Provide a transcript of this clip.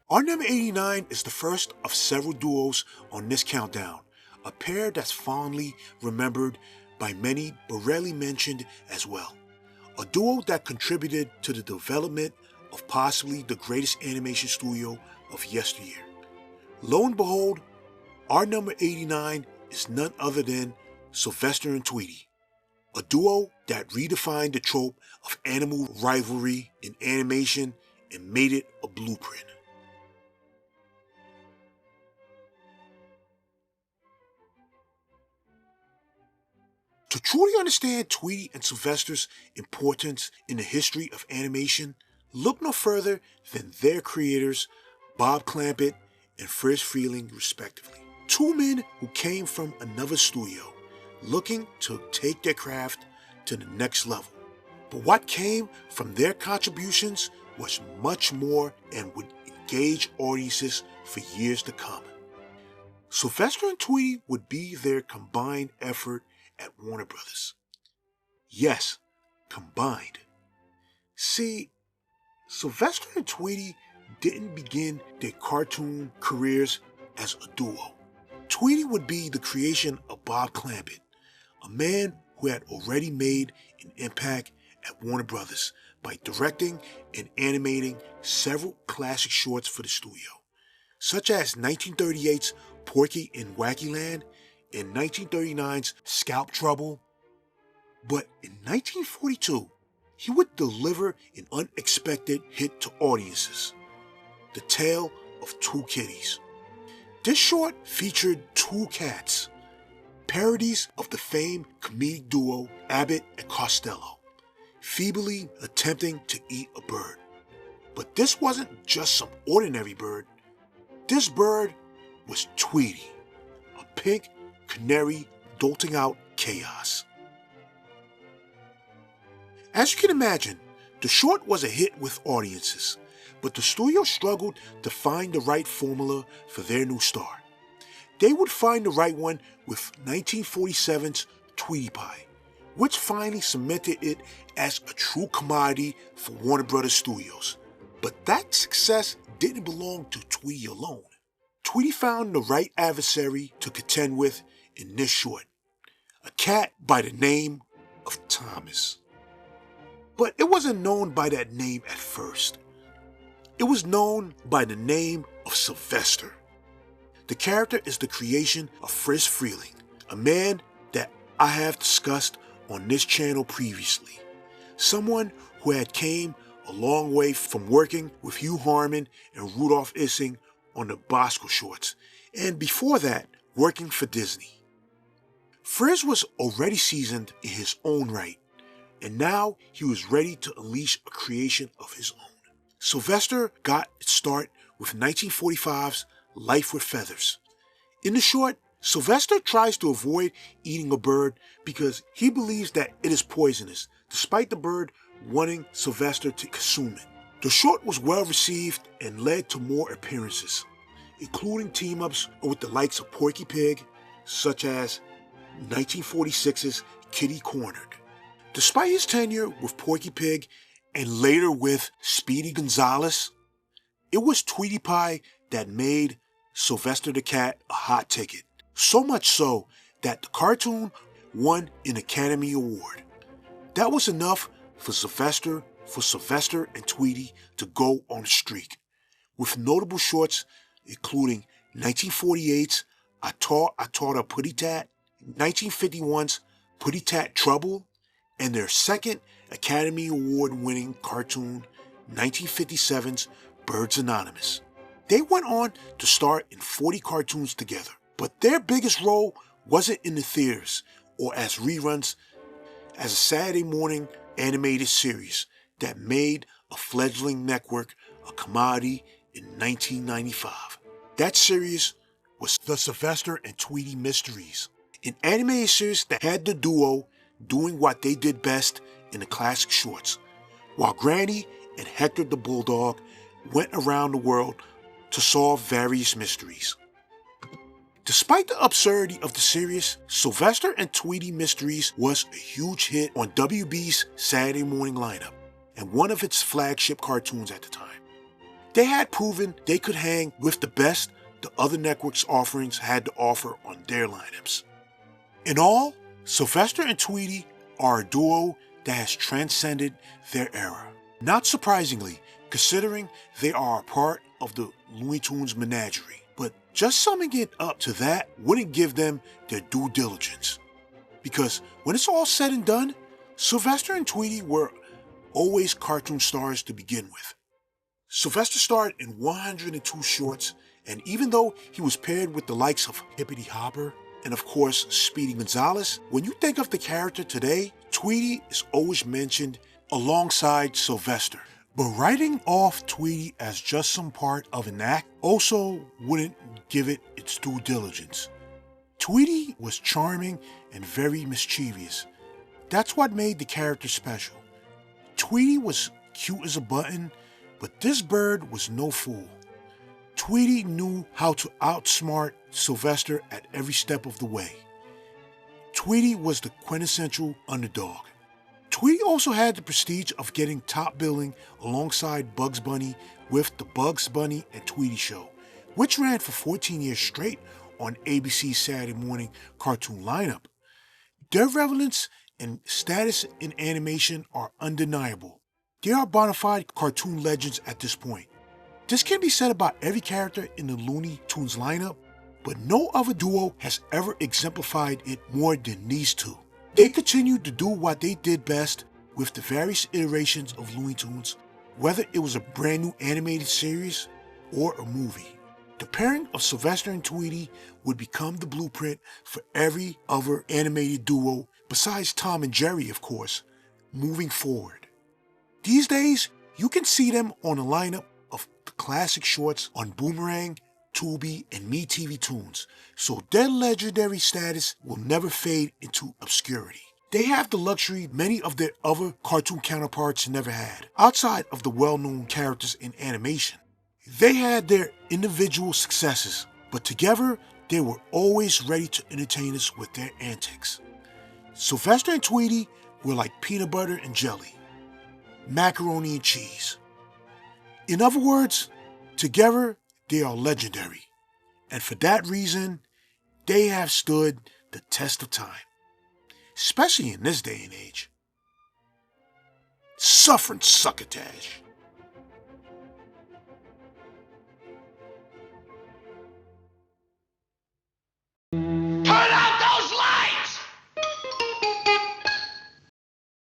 Our number 89 is the first of several duos on this countdown, a pair that's fondly remembered by many but rarely mentioned as well. A duo that contributed to the development of possibly the greatest animation studio of yesteryear. Lo and behold, our number 89 is none other than Sylvester and Tweety, a duo that redefined the trope of animal rivalry in animation and made it a blueprint. To truly understand Tweety and Sylvester's importance in the history of animation, look no further than their creators, Bob Clampett and Friz Freleng, respectively. Two men who came from another studio, looking to take their craft to the next level. But what came from their contributions was much more and would engage audiences for years to come. Sylvester and Tweety would be their combined effort at Warner Brothers. Yes, combined. See, Sylvester and Tweety didn't begin their cartoon careers as a duo. Tweety would be the creation of Bob Clampett, a man who had already made an impact at Warner Brothers by directing and animating several classic shorts for the studio, such as 1938's Porky in Wacky Land and 1939's Scalp Trouble. But in 1942, he would deliver an unexpected hit to audiences, The Tale of Two Kitties. This short featured two cats, parodies of the famed comedic duo Abbott and Costello, feebly attempting to eat a bird. But this wasn't just some ordinary bird. This bird was Tweety, a pink canary doling out chaos. As you can imagine, the short was a hit with audiences, but the studio struggled to find the right formula for their new star. They would find the right one with 1947's Tweety Pie, which finally cemented it as a true commodity for Warner Brothers Studios. But that success didn't belong to Tweety alone. Tweety found the right adversary to contend with in this short, a cat by the name of Thomas. But it wasn't known by that name at first. It was known by the name of Sylvester. The character is the creation of Friz Freleng, a man that I have discussed on this channel previously. Someone who had came a long way from working with Hugh Harman and Rudolph Ising on the Bosco shorts, and before that, working for Disney. Friz was already seasoned in his own right, and now he was ready to unleash a creation of his own. Sylvester got its start with 1945's Life with Feathers. In the short, Sylvester tries to avoid eating a bird because he believes that it is poisonous, despite the bird wanting Sylvester to consume it. The short was well received and led to more appearances, including team-ups with the likes of Porky Pig, such as 1946's Kitty Cornered. Despite his tenure with Porky Pig and later with Speedy Gonzales, it was Tweety Pie that made Sylvester the Cat a hot ticket. So much so that the cartoon won an Academy Award. That was enough for Sylvester and Tweety to go on a streak, with notable shorts including 1948's I Taught a Putty Tat, 1951's Putty Tat Trouble, and their second Academy Award-winning cartoon, 1957's Birds Anonymous. They went on to star in 40 cartoons together, but their biggest role wasn't in the theaters or as reruns as a Saturday morning animated series that made a fledgling network a commodity in 1995. That series was the Sylvester and Tweety Mysteries, an animated series that had the duo doing what they did best in the classic shorts, while Granny and Hector the Bulldog went around the world to solve various mysteries. Despite the absurdity of the series, Sylvester and Tweety Mysteries was a huge hit on WB's Saturday morning lineup and one of its flagship cartoons at the time. They had proven they could hang with the best the other networks' offerings had to offer on their lineups. In all, Sylvester and Tweety are a duo that has transcended their era. Not surprisingly, considering they are a part of the Looney Tunes menagerie. But just summing it up to that wouldn't give them their due diligence. Because when it's all said and done, Sylvester and Tweety were always cartoon stars to begin with. Sylvester starred in 102 shorts, and even though he was paired with the likes of Hippity Hopper and of course Speedy Gonzales, when you think of the character today, Tweety is always mentioned alongside Sylvester. But writing off Tweety as just some part of an act also wouldn't give it its due diligence. Tweety was charming and very mischievous. That's what made the character special. Tweety was cute as a button, but this bird was no fool. Tweety knew how to outsmart Sylvester at every step of the way. Tweety was the quintessential underdog. Tweety also had the prestige of getting top billing alongside Bugs Bunny with the Bugs Bunny and Tweety Show, which ran for 14 years straight on ABC's Saturday morning cartoon lineup. Their relevance and status in animation are undeniable. They are bona fide cartoon legends at this point. This can be said about every character in the Looney Tunes lineup, but no other duo has ever exemplified it more than these two. They continued to do what they did best with the various iterations of Looney Tunes, whether it was a brand new animated series or a movie. The pairing of Sylvester and Tweety would become the blueprint for every other animated duo, besides Tom and Jerry, of course, moving forward. These days, you can see them on a lineup of the classic shorts on Boomerang, Tubi, and MeTV Toons, so their legendary status will never fade into obscurity. They have the luxury many of their other cartoon counterparts never had, outside of the well-known characters in animation. They had their individual successes, but together they were always ready to entertain us with their antics. Sylvester and Tweety were like peanut butter and jelly, macaroni and cheese. In other words, together they are legendary, and for that reason, they have stood the test of time, especially in this day and age. Suffering succotash.